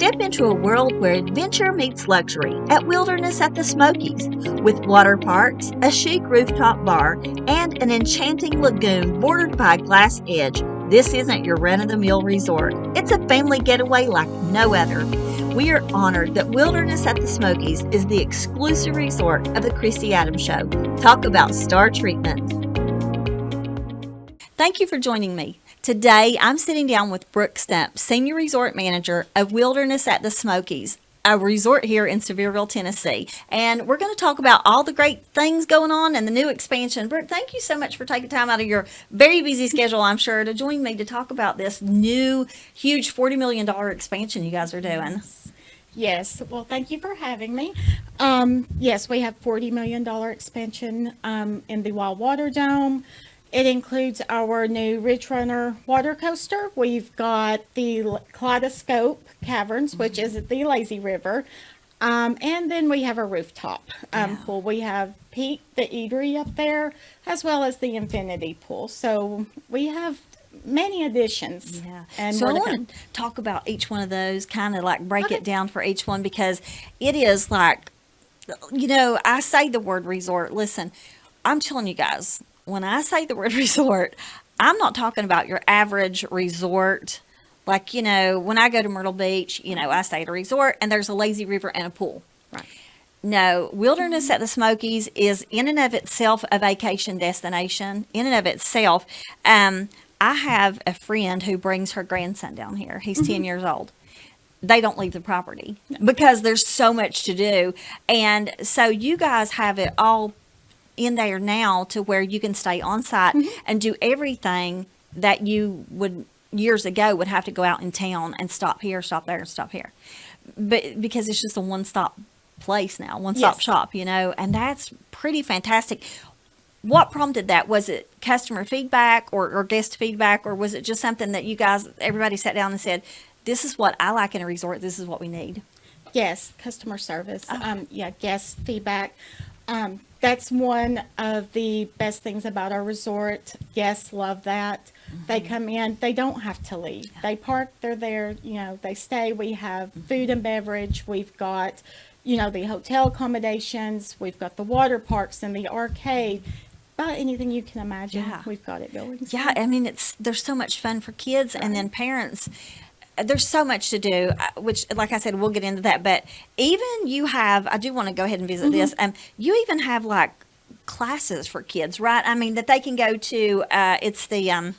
Step into a world where adventure meets luxury at Wilderness at the Smokies. With water parks, a chic rooftop bar, and an enchanting lagoon bordered by a glass edge, this isn't your run-of-the-mill resort. It's a family getaway like no other. We are honored that Wilderness at the Smokies is the exclusive resort of the Christy Adams Show. Talk about star treatment. Thank you for joining me. Today, I'm sitting down with Brooke, Senior Resort Manager of Wilderness at the Smokies, a resort here in Sevierville, Tennessee. And we're going to talk about all the great things going on and the new expansion. Brooke, thank you so much for taking time out of your very busy schedule, I'm sure, to join me to talk about this new, huge $40 million expansion you guys are doing. Yes, well, thank you for having me. Yes, we have $40 million expansion in the Wild Water Dome. It includes our new Ridge Runner water coaster. We've got the Kaleidoscope Caverns, which is at the Lazy River. And then we have a rooftop pool. We have Pete, the eatery up there, as well as the infinity pool. So we have many additions. Yeah. And so I want to talk about each one of those, kind of like break it down for each one, because it is like, you know, I say the word resort. Listen, I'm telling you guys, when I say the word resort, I'm not talking about your average resort. Like, you know, when I go to Myrtle Beach, you know, I stay at a resort and there's a lazy river and a pool. Right. No, Wilderness at the Smokies is in and of itself a vacation destination, in and of itself. I have a friend who brings her grandson down here. He's 10 years old. They don't leave the property because there's so much to do. And so you guys have it all in there now to where you can stay on site and do everything that you would years ago would have to go out in town and stop here, stop there, and stop here. But because it's just a one-stop place now, one-stop shop, you know, and that's pretty fantastic. What prompted that? Was it customer feedback or guest feedback, or was it just something that you guys, everybody sat down and said, this is what I like in a resort, this is what we need? Yes, customer service. Guest feedback. That's one of the best things about our resort. Guests love that. They come in, they don't have to leave. They park, they're there, you know, they stay. We have food and beverage. We've got, you know, the hotel accommodations. We've got the water parks and the arcade. About anything you can imagine, we've got it going. Yeah, I mean, there's so much fun for kids and then parents. There's so much to do, which, like I said, we'll get into that. But even you have, I do want to go ahead and visit this. You even have like classes for kids, right? I mean, that they can go to. It's the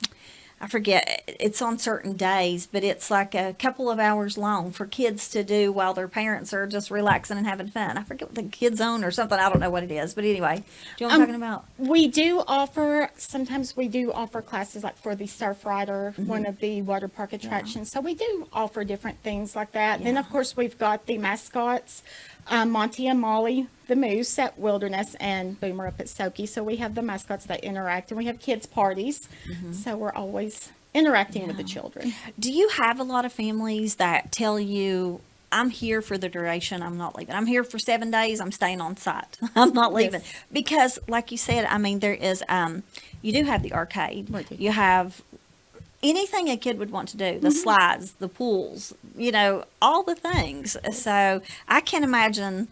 I forget. It's on certain days, but it's like a couple of hours long for kids to do while their parents are just relaxing and having fun. I forget what the Kids Zone or something. I don't know what it is, but anyway, do you know what I'm talking about? We do offer, sometimes we do offer classes like for the Surf Rider, one of the water park attractions. So we do offer different things like that. Then, of course, we've got the mascots, Monty and Molly, the Moose at Wilderness, and Boomer up at Soaky. So we have the mascots that interact, and we have kids' parties. So we're always interacting with the children. Do you have a lot of families that tell you, I'm here for the duration, I'm not leaving. I'm here for 7 days, I'm staying on site. I'm not leaving. Because, like you said, I mean, there is, you do have the arcade. You have anything a kid would want to do, the slides, the pools, you know, all the things. So I can't imagine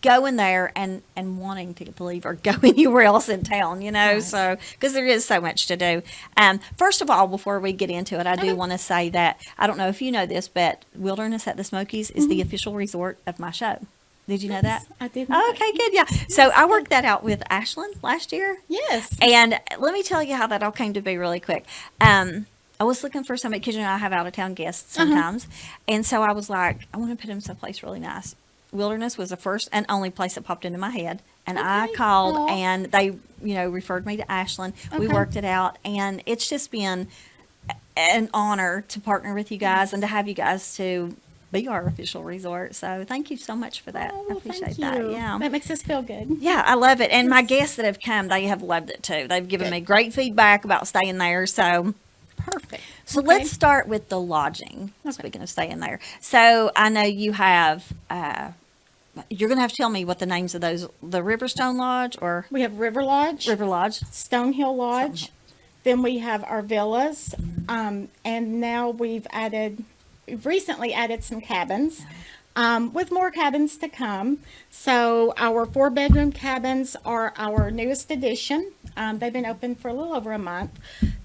going there and wanting to leave or go anywhere else in town, you know, so because there is so much to do. First of all, before we get into it, I do want to say that, I don't know if you know this, but Wilderness at the Smokies is the official resort of my show. Did you know that? I did. Okay, good. Yeah. So I worked that out with Ashlyn last year. Yes. And let me tell you how that all came to be really quick. I was looking for somebody, because you know I have out of town guests sometimes, and so I was like, I want to put them someplace really nice. Wilderness was the first and only place that popped into my head, and I called and they, you know, referred me to Ashlyn. We worked it out, and it's just been an honor to partner with you guys and to have you guys to be our official resort. So thank you so much for that. I appreciate that. Yeah. That makes us feel good. Yeah, I love it. And my guests that have come, they have loved it too. They've given me great feedback about staying there. So perfect. So let's start with the lodging. Speaking of staying there. So I know you have, you're going to have to tell me what the names of those, the Riverstone Lodge or? We have River Lodge. Stonehill Lodge. Then we have our villas. And now we've added we've recently added some cabins, with more cabins to come. So our 4-bedroom cabins are our newest addition. They've been open for a little over a month.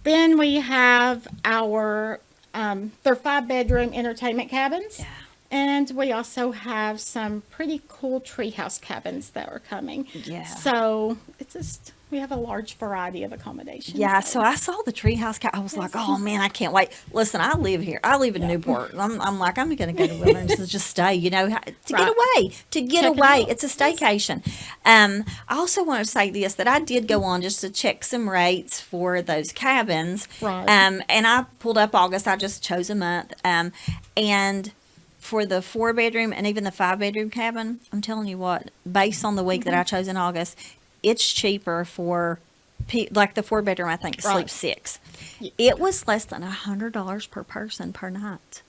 Then we have our, they're 5-bedroom entertainment cabins. Yeah. And we also have some pretty cool treehouse cabins that are coming. Yeah. So it's just, we have a large variety of accommodations. Yeah, so I saw the treehouse. I was like, oh man, I can't wait. Listen, I live here. I live in Newport. I'm like, I'm going to go to Wilderness to just stay, to get away. To get Check it away. out. It's a staycation. I also want to say this, that I did go on just to check some rates for those cabins. Right. And I pulled up August. I just chose a month. And for the 4-bedroom and even the 5-bedroom cabin, I'm telling you what, based on the week that I chose in August, it's cheaper for, like the 4-bedroom, I think, Right. sleeps 6. Yeah. It was less than $100 per person per night.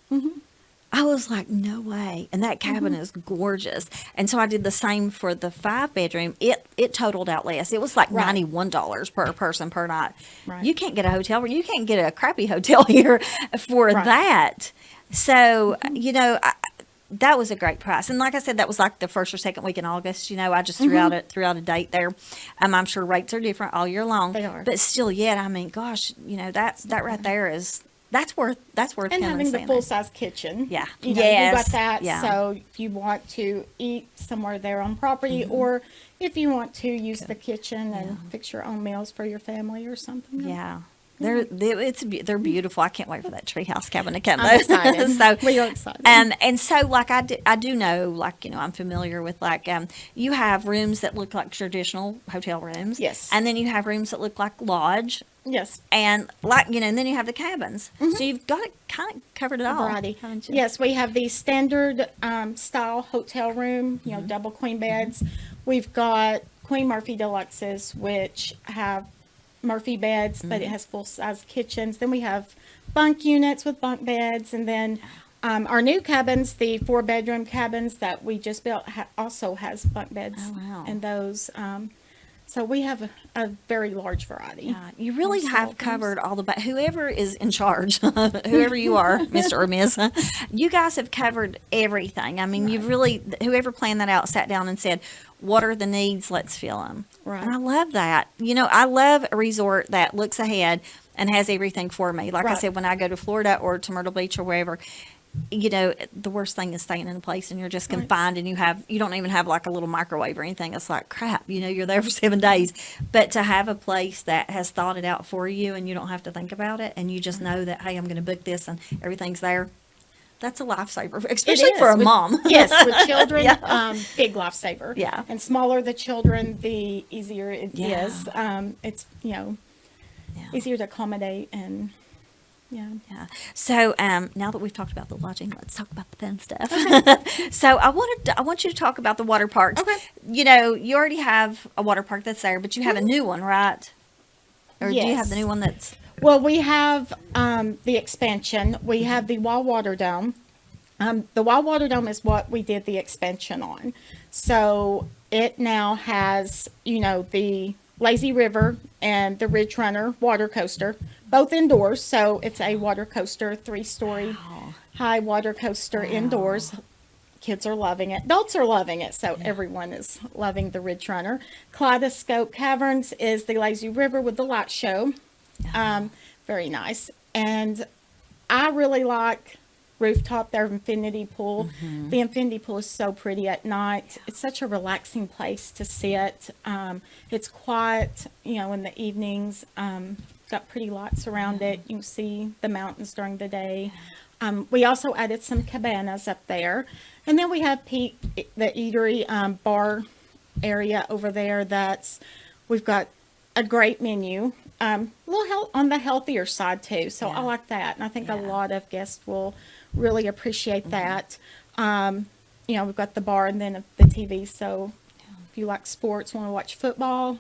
I was like, no way. And that cabin is gorgeous. And so I did the same for the 5-bedroom. It totaled out less. It was like Right. $91 per person per night. Right. You can't get a hotel, you can't get a crappy hotel here for Right. that. So, that was a great price. And like I said, that was like the first or second week in August. I just threw out a date there. I'm sure rates are different all year long. They are. But still, yet, I mean, gosh, that right there is, that's worth And coming having and the seeing full that. size kitchen. Yeah. You Yes. got that. Yeah. So if you want to eat somewhere there on property, or if you want to use the kitchen and fix your own meals for your family or something. Yeah. They're beautiful. I can't wait for that treehouse cabin to come. I'm excited. So, We are excited. and so like I do know, like, I'm familiar with like, you have rooms that look like traditional hotel rooms. Yes. And then you have rooms that look like lodge, Yes. and like, and then you have the cabins. So you've got it kind of covered it all. Variety. haven't you? Yes, we have the standard style hotel room, double queen beds. We've got Queen Murphy Deluxes, which have Murphy beds, but it has full size kitchens. Then we have bunk units with bunk beds, and then our new cabins, the 4-bedroom cabins that we just built, also has bunk beds. Oh, wow. And those. So we have a very large variety. Yeah, you really of have things. covered all the whoever is in charge, whoever you are, Mr. or Miss, you guys have covered everything. I mean, you've really, whoever planned that out sat down and said, what are the needs? Let's fill them. Right. And I love that. I love a resort that looks ahead and has everything for me. Like I Right. said, when I go to Florida or to Myrtle Beach or wherever, the worst thing is staying in a place and you're just confined and you don't even have like a little microwave or anything. It's like crap, you're there for 7 days. But to have a place that has thought it out for you and you don't have to think about it and you just know that, hey, I'm going to book this and everything's there. That's a lifesaver, especially It is for a with- mom. Yes, with children, Yeah. big lifesaver. Yeah. And smaller the children, the easier it Yeah. is. It's, easier to accommodate and, yeah. Yeah. So now that we've talked about the lodging, let's talk about the fun stuff. So I want you to talk about the water parks. Okay. You already have a water park that's there, but you have a new one, right? Or do you have Yes. the new one that's? Well, we have the expansion. We have the Wild Water Dome. The Wild Water Dome is what we did the expansion on. So it now has, the Lazy River and the Ridge Runner water coaster, both indoors. So it's a water coaster, 3-story Wow. high water coaster indoors. Kids are loving it. Adults are loving it. So everyone is loving the Ridge Runner. Kaleidoscope Caverns is the Lazy River with the light show. Very nice. And I really like rooftop, their infinity pool. The infinity pool is so pretty at night. It's such a relaxing place to sit. It's quiet, in the evenings. Got pretty lights around it. You can see the mountains during the day. We also added some cabanas up there. And then we have the eatery bar area over there we've got a great menu. A little on the healthier side too. So I like that. And I think a lot of guests will really appreciate that. We've got the bar and then the TV. So if you like sports, want to watch football,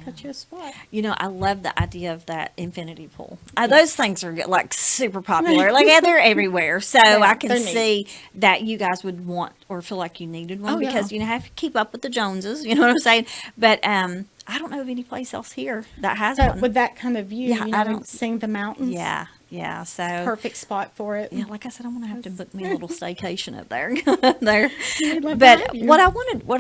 that's your spot. I love the idea of that infinity pool. Those things are like super popular. Like they're everywhere. So I can they're see that you guys would want or feel like you needed one Oh, yeah. because you have to keep up with the Joneses. You know what I'm saying? But I don't know of any place else here that has So one. with that kind of view, Yeah, I don't- seeing the mountains. Yeah. Yeah, so Perfect spot for it. yeah, like I said, I'm gonna have to book me a little staycation up there. there. We'd love to But have you. what I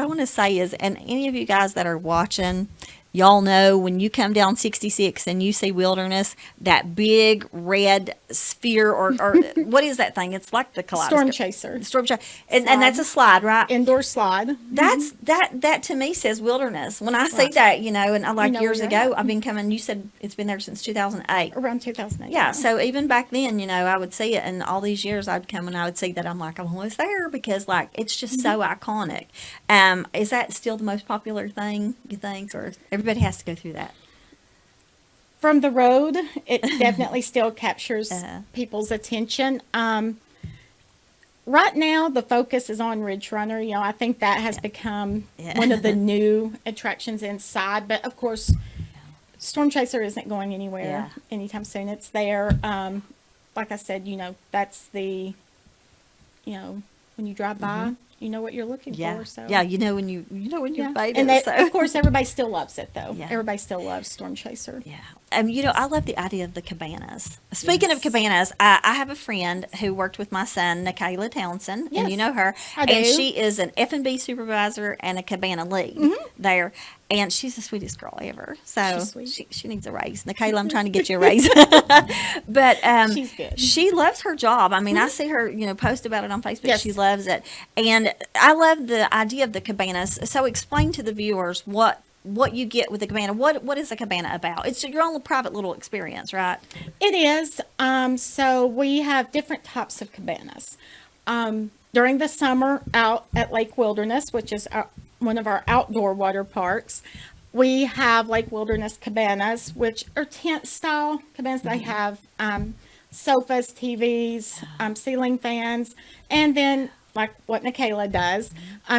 want to say is, and any of you guys that are watching, y'all know when you come down 66 and you see Wilderness, that big red sphere, or what is that thing? It's like the kaleidoscope. Storm chaser. Storm chaser, and that's a slide, right? Indoor slide. That's that to me says Wilderness. When I see Right. that, and I like know years where you're ago, at. I've been coming. You said it's been there since 2008. Around 2008. Yeah, so even back then, I would see it, and all these years I'd come and I would see that. I'm like, I'm always there because, like, it's just so iconic. Is that still the most popular thing, you think, or everybody has to go through that? From the road, it definitely still captures Uh-huh. people's attention. Right now, the focus is on Ridge Runner. I think that has become Yeah. one of the new attractions inside. But of course, Storm Chaser isn't going anywhere Yeah. anytime soon. It's there. Like I said, that's the, when you drive by, you know what you're looking Yeah, for. So yeah, when you've yeah. made And it. of course, everybody still loves it though. Yeah. Everybody still loves Storm Chaser. Yeah. I love the idea of the cabanas. Speaking of Yes. cabanas, I have a friend who worked with my son, Nikayla Townsend, and you Yes, know her. I And do. she is an F&B supervisor and a cabana lead there. And she's the sweetest girl ever. So She's sweet. she needs a raise. Nikayla, I'm trying to get you a raise. But She's good. she loves her job. I mean, I see her, post about it on Facebook. Yes. She loves it. And I love the idea of the cabanas. So explain to the viewers what you get with the cabana. What is a cabana about? It's your own private little experience, right? It is. So we have different types of cabanas. During the summer, out at Lake Wilderness, which is one of our outdoor water parks, we have Lake Wilderness cabanas, which are tent style cabanas. They have sofas, TVs, ceiling fans, and then like what Nikayla does,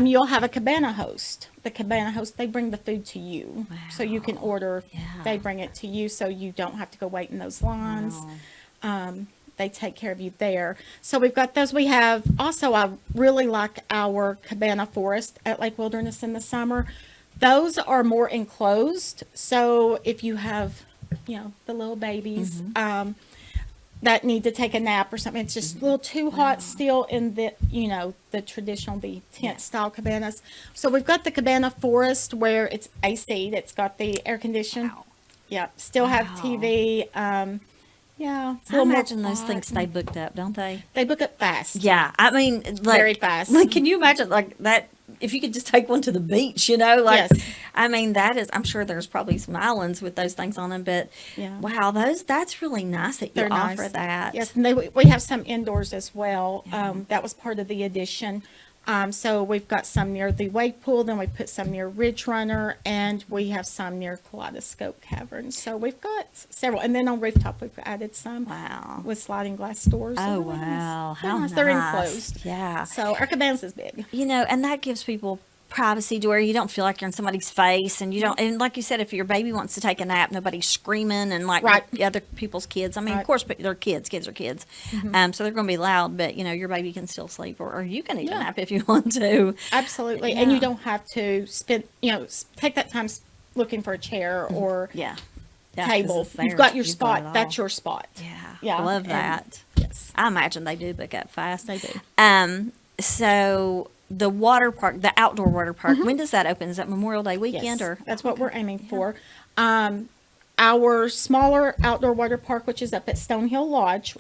you'll have a cabana host. The cabana host, they bring the food to you. So you can order, Yeah. they bring it to you so you don't have to go wait in those lines. They take care of you there. So we've got those. We have also, I really like our cabana forest at Lake Wilderness in the summer. Those are more enclosed. So if you have, the little babies, that need to take a nap or something. It's just a little too hot still in the, the traditional, the tent style cabanas. So we've got the cabana forest where it's AC. It's got the air condition. Wow. Yeah. Still have Wow. TV. Yeah. It's a I little more imagine those quiet. things stay booked up, don't they? They book up fast. Yeah, I mean, like, Very fast. Like, can you imagine like that? If you could just take one to the beach, like, Yes. I mean, that is. I'm sure there's probably some islands with those things on them, but Yeah. wow, that's really nice that you They're offer nice. that. Yes, and we have some indoors as well. That was part of the addition. So we've got some near the wake pool, then we put some near Ridge Runner, and we have some near Kaleidoscope Cavern. So we've got several. And then on rooftop, we've added some Wow. with sliding glass doors. Oh They're really nice. wow, They're how nice. nice. They're enclosed. Yeah. So our cabanas is big. And that gives people privacy to where you don't feel like you're in somebody's face, and you don't, and like you said, if your baby wants to take a nap, nobody's screaming and like Right. the other people's kids. I mean, of Right. course, but they're kids are kids. So they're going to be loud, but your baby can still sleep, or you can even Yeah. nap if you want to. Absolutely. And Yeah. you don't have to spend, take that time looking for a chair or Yeah. Yeah, 'cause table. it's there. You've got your You've got it spot. all. That's your spot. Yeah. Yeah, I love and- that. Yes, I imagine they do book up fast. they do. So the water park, the outdoor water park, when does that open? Is that Memorial Day weekend Yes, or? that's what we're aiming for. Our smaller outdoor water park, which is up at Stonehill Lodge,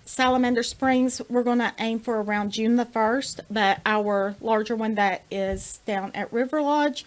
Salamander Springs, we're going to aim for around June the 1st, but our larger one that is down at River Lodge,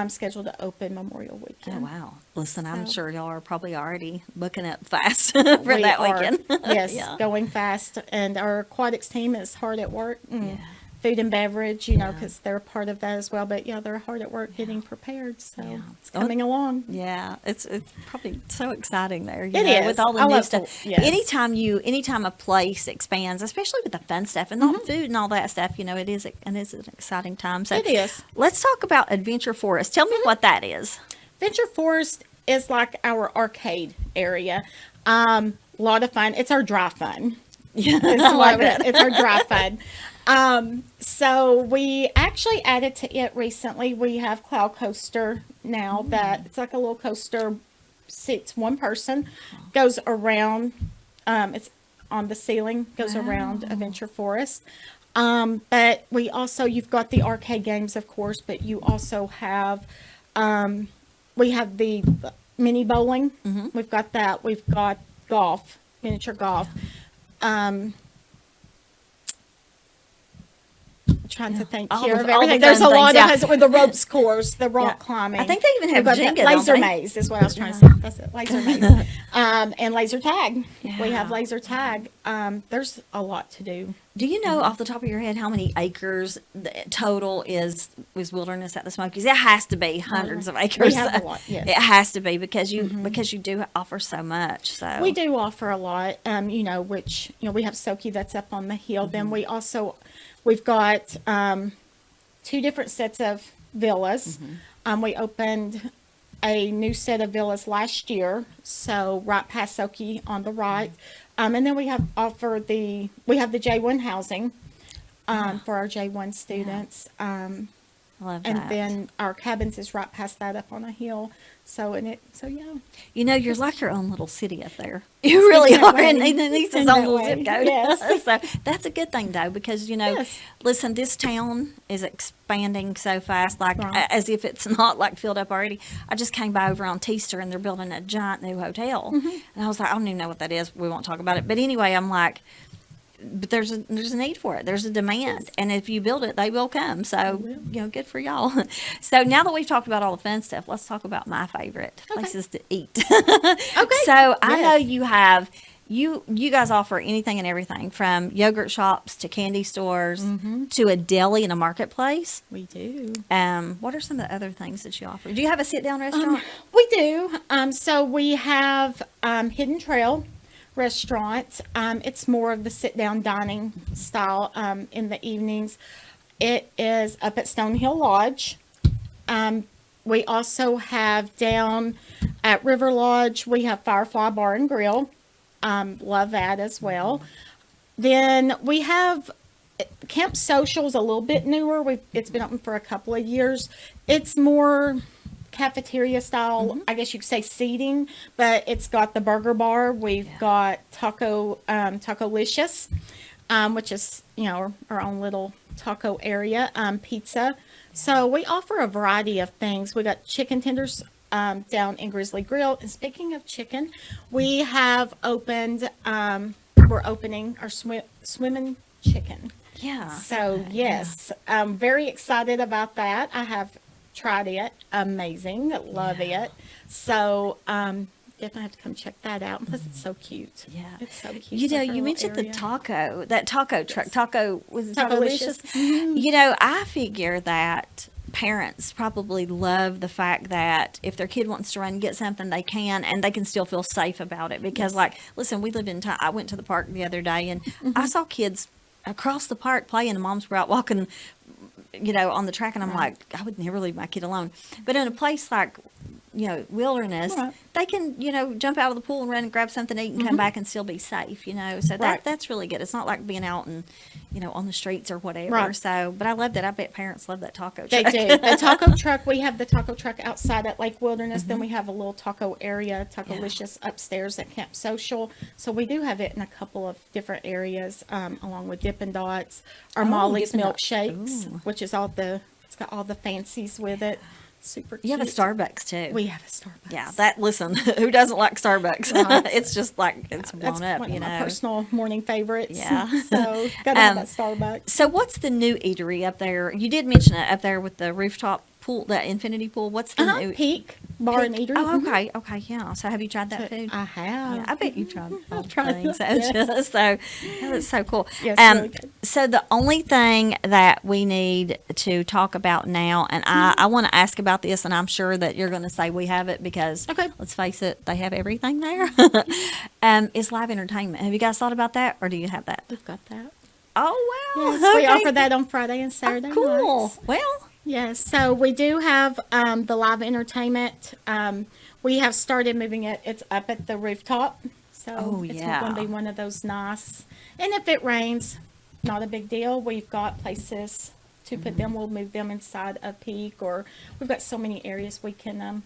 scheduled to open Memorial Oh, weekend. wow. Listen, I'm So- sure y'all are probably already booking up fast for We that are, weekend. yes, Yeah. going fast. And our aquatics team is hard at work. Yeah. Food and beverage, Yeah. because they're part of that as well. But yeah, they're hard at work getting prepared. So Yeah. it's coming along. Yeah, it's probably so exciting there. It is. With all the I new love stuff. to- yes. Anytime a place expands, especially with the fun stuff and the food and all that stuff, it is an exciting time. So It is. Let's talk about Adventure Forest. Tell me what that is. Venture Forest is like our arcade area. A lot of fun. It's our dry fun. Yeah, It's I like it. that. It's our dry fun. So we actually added to it recently. We have Cloud Coaster now that it's like a little coaster, seats one person, goes around It's on the ceiling, goes around Adventure Forest. But we also, you've got the arcade games, of course, but you also have, we have the mini bowling. We've got that. We've got golf, miniature golf. Trying to think All here the- of all the everything. There's a fun lot things, of us with the ropes course, the rock climbing. I think they even have We've got Jenga, the don't laser they? maze is what I was trying to say. That's it, laser maze. And laser tag. We have Yeah. laser tag. There's a lot to do. Do you know off the top of your head how many acres total is Wilderness at the Smokies? It has to be hundreds of acres. We have a lot, yes. It has to be because you do offer so much. So We do offer a lot, which, we have Soki that's up on the hill. Then we've got 2 different sets of villas. We opened a new set of villas last year, so right past Soki on the right. And then we have the J1 housing for our J1 students. I love And that. then our cabins is right past that up on a hill. So yeah. You know, you're like your own little city up there. You really that are. way. And it needs It's its in own that little way. zip code. Yes. So that's a good thing, though, because, Yes. listen, this town is expanding so fast, like Right. as if it's not like filled up already. I just came by over on Teaster and they're building a giant new hotel. And I was like, I don't even know what that is. We won't talk about it. But anyway, I'm like, but there's a need for it. There's a demand, and if you build it, they will come. So good for y'all. So now that we've talked about all the fun stuff, let's talk about my favorite places to eat. Okay. So I know Yes. you have you guys offer anything and everything from yogurt shops to candy stores to a deli and a marketplace. We do. What are some of the other things that you offer? Do you have a sit down restaurant? We do. So we have Hidden Trail restaurant. It's more of the sit-down dining style in the evenings. It is up at Stonehill Lodge. We also have down at River Lodge, we have Firefly Bar and Grill. Love that as well. Then we have Camp Social's a little bit newer. It's been open for a couple of years. It's more cafeteria style, I guess you could say seating, but it's got the burger bar. We've got Taco-licious, which is, our own little taco area, pizza. So we offer a variety of things. We got chicken tenders down in Grizzly Grill. And speaking of chicken, we have opened, we're opening our swimming chicken. Yeah. So yes, I'm very excited about that. I have tried it. Amazing. Love it. So, definitely have to come check that out. And plus, it's so cute. Yeah. It's so cute. You It's know, like a you little mentioned area. that taco truck. Was it Taco-licious? Taco-licious? I figure that parents probably love the fact that if their kid wants to run and get something, they can, and they can still feel safe about it. Because, listen, we live in town. I went to the park the other day, and I saw kids across the park playing, and moms were out walking, on the track, and I'm like, I would never leave my kid alone. But in a place like, wilderness, Right. they can, jump out of the pool and run and grab something to eat and come back and still be safe, So Right. that's really good. It's not like being out and, on the streets or whatever. Right. So, but I love that. I bet parents love that taco They truck. do. The taco truck, we have the taco truck outside at Lake Wilderness. Then we have a little taco area, Taco-licious upstairs at Camp Social. So we do have it in a couple of different areas, along with Dippin' Dots, our Molly's Dippin' Dots. milkshakes, Ooh. which is it's got all the fancies with it. Super cute. You have a Starbucks too. We have a Starbucks. Yeah, listen, who doesn't like Starbucks? Right. It's just like, it's blown That's up, one of my personal morning favorites. Yeah. So gotta have that Starbucks. So what's the new eatery up there? You did mention it up there with the rooftop pool, the infinity pool. What's the new? Peak Bar and Eatery. Oh, Mhm. okay, yeah. So have you tried that food? I have. Yeah, I bet you've tried all the tried things. it, yes. So that's so cool. Yes, really good. So the only thing that we need to talk about now, and I want to ask about this, and I'm sure that you're going to say we have it because, Okay. let's face it, they have everything there, is live entertainment. Have you guys thought about that, or do you have that? We've got that. Oh, wow. Yes, we okay. offer that on Friday and Saturday Cool. nights. Well, Yes, so we do have the live entertainment. We have started moving it. It's up at the rooftop. So Oh, it's yeah. going to be one of those nice. And if it rains, not a big deal. We've got places to put them. We'll move them inside a peak, or we've got so many areas we can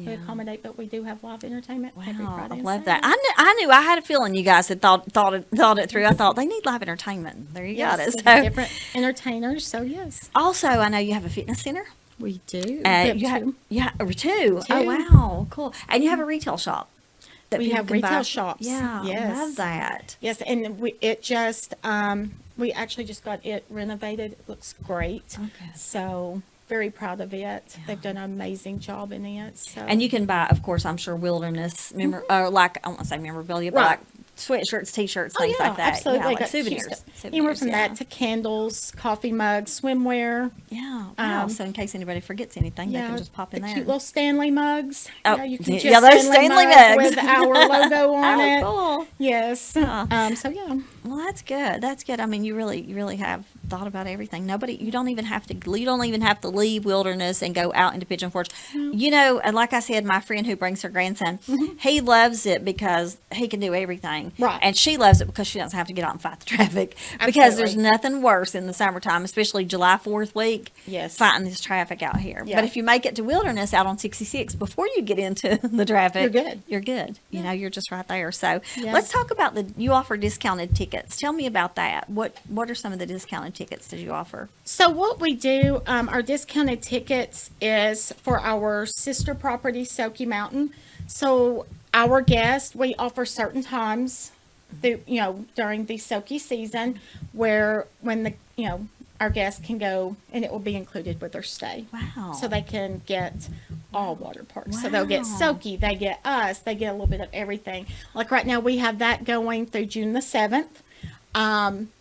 to accommodate, but we do have live entertainment every Wow, Friday I and love that. Saturday. I knew. I had a feeling you guys had thought it through. I thought they need live entertainment. There you got Yes, it. we So, have different entertainers, so yes. also, I know you have a fitness center. We do. You have, yeah, two. Oh, Two. wow, cool. And you have a retail shop. That We people have can buy. retail shops. Yeah, I Yes. love that. Yes, and we actually just got it renovated. It looks great. Okay. So very proud of it. They've done an amazing job in it. So And you can buy, of course, I'm sure wilderness or like I won't say memorabilia, but Right. like sweatshirts, t-shirts, Oh, things yeah, like that. absolutely. Yeah, like Got cute souvenirs. stuff. Anywhere from yeah. that to candles, coffee mugs, swimwear. Yeah. Wow. um, So in case anybody forgets anything, they Yeah, can just pop in the there. cute little Stanley mugs. Oh, Yeah, you can yeah, just those Stanley mugs. with our logo on Oh, it. cool. Yes. Yeah. So yeah. Well, that's good. That's good. I mean, you really have thought about everything. You don't even have to leave Wilderness and go out into Pigeon Forge. You know, and like I said, my friend who brings her grandson, he loves it because he can do everything. Right. And she loves it because she doesn't have to get out and fight the traffic. Because there's Absolutely. nothing worse in the summertime, especially July 4th week, Yes. fighting this traffic out here. Yeah. But if you make it to Wilderness out on 66 before you get into the traffic, You're good. You're good. You know, you're just right there. So Yeah. let's talk about you offer discounted tickets. Tell me about that. What are some of the discounted tickets that you offer? So what we do, our discounted tickets is for our sister property, Smoky Mountain. So our guests, we offer certain times, during the Smoky season, when our guests can go, and it will be included with their stay. Wow. So they can get all water parks. So they'll get Wow. Smoky, they get us, they get a little bit of everything. Like right now, we have that going through June the 7th.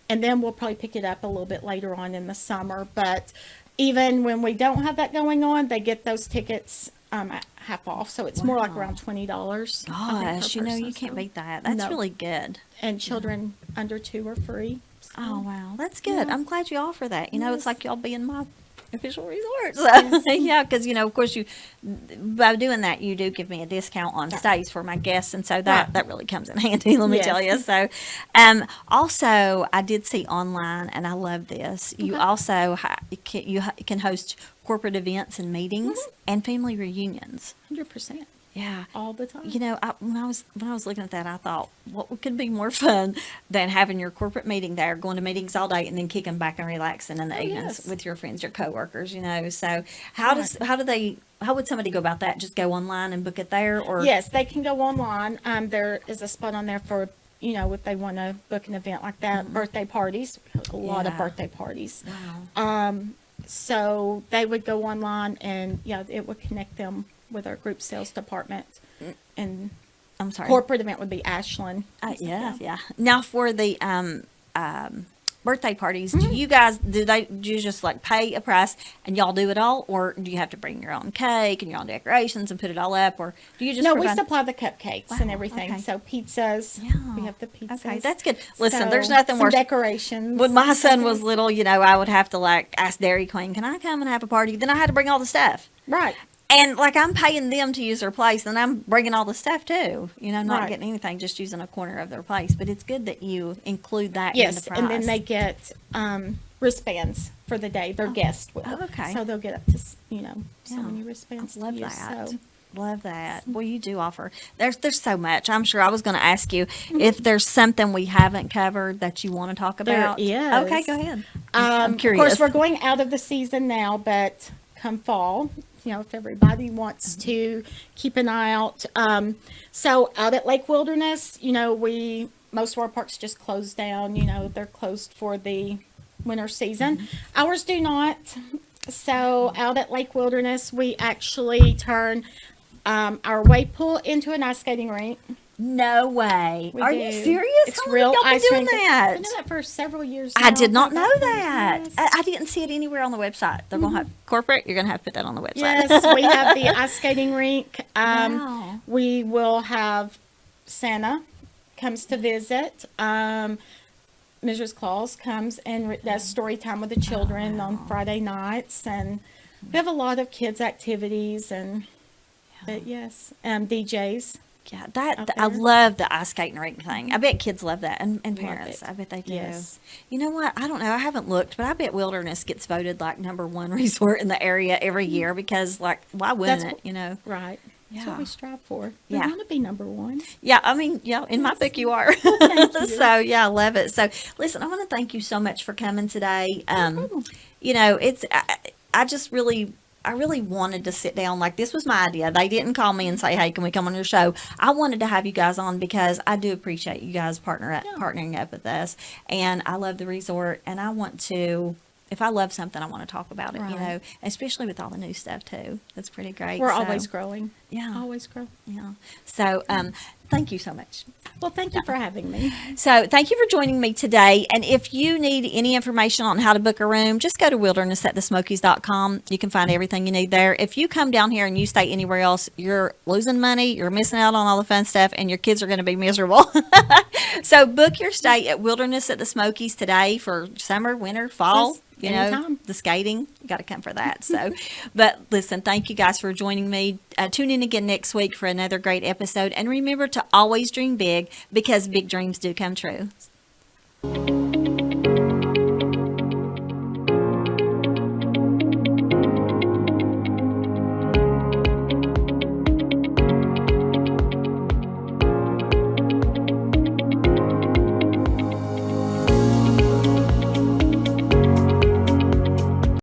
And then we'll probably pick it up a little bit later on in the summer. But even when we don't have that going on, they get those tickets at half off. So it's more like Wow. around $20. I think, Gosh, per you person, can't so- beat that. That's No. really good. And children under 2 are free. So, Oh, wow. That's good. Yeah. I'm glad you offer that. You know, it's Yes. like y'all being my official resort. So, yeah, because, of course, by doing that, you do give me a discount on stays for my guests. And so that Right. really comes in handy, let me Yes. tell you. So, also, I did see online, and I love this. You Okay. also you can host corporate events and meetings and family reunions. 100%. Yeah. All the time. When I was looking at that, I thought, what could be more fun than having your corporate meeting there, going to meetings all day, and then kicking back and relaxing in the evenings yes. with your friends, your coworkers. So how would somebody go about that? Just go online and book it there, or Yes, they can go online. There is a spot on there for, if they want to book an event like that. Birthday parties. We have a lot of Yeah. birthday parties. Wow. So they would go online and, it would connect them with our group sales department. And I'm sorry. corporate event would be Ashland. Yeah. Now for the birthday parties, do you guys do you just like pay a price and y'all do it all, or do you have to bring your own cake and your own decorations and put it all up, or do you just No, we provide? supply the cupcakes and Wow, everything. okay. So pizzas. Yeah. We have the pizzas. Okay, that's good. Listen, So, there's nothing some worse. decorations. When my son was little, I would have to ask Dairy Queen, can I come and have a party? Then I had to bring all the stuff. Right. And I'm paying them to use their place, and I'm bringing all the stuff too. Not Right. getting anything, just using a corner of their place. But it's good that you include that in Yes, the price. and then they get wristbands for the day. Their guests will. Oh, okay. So they'll get up to so Yeah. many wristbands. Love to use, that. So. Love that. Well, you do offer. There's so much. I'm sure I was going to ask you if there's something we haven't covered that you want to talk There about. is. Okay, go ahead. I'm curious. Of course, we're going out of the season now, but come fall, if everybody wants to keep an eye out. So out at Lake Wilderness, most of our parks just closed down. They're closed for the winter season. Ours do not. So out at Lake Wilderness, we actually turn our wave pool into an ice skating rink. No way. We Are do. you serious? It's How long real have y'all ice been doing rink. that? Been doing that for several years. I now, did not for know about 10 that. years. I didn't see it anywhere on the website. They're going to have corporate. You're going to have to put that on the website. Yes, we have the ice skating rink. Wow. We will have Santa comes to visit. Mrs. Claus comes and does story time with the children on Friday nights, and we have a lot of kids activities but yes, DJs. Yeah, out I there. love the ice skating rink thing. I bet kids love that, and parents. it. I bet they do. Yes. You know what? I don't know. I haven't looked, but I bet Wilderness gets voted #1 resort in the area every year because, why wouldn't That's it? Right. That's what Yeah. we strive for. We Yeah. want to be number one. Yeah, I mean, yeah, in my book you are. Thank you. So, yeah, I love it. So, listen, I want to thank you so much for coming today. problem. You know, I just really, I really wanted to sit down. Like, this was my idea. They didn't call me and say, "Hey, can we come on your show?" I wanted to have you guys on because I do appreciate you guys partnering up with us, and I love the resort, and I want to. If I love something, I want to talk about it. You Right. know, especially with all the new stuff too. That's pretty great. We're So, always growing. yeah, Always grow. yeah. So, thank you so much. Well, thank you for having me. So, thank you for joining me today. And if you need any information on how to book a room, just go to wildernessatthesmokies.com. You can find everything you need there. If you come down here and you stay anywhere else, you're losing money, you're missing out on all the fun stuff, and your kids are going to be miserable. So, book your stay at Wilderness at the Smokies today for summer, winter, fall. Yes, You know, anytime. the skating, you got to come for that. So, but listen, thank you guys for joining me. Tune in again next week for another great episode. And remember to always dream big because big dreams do come true.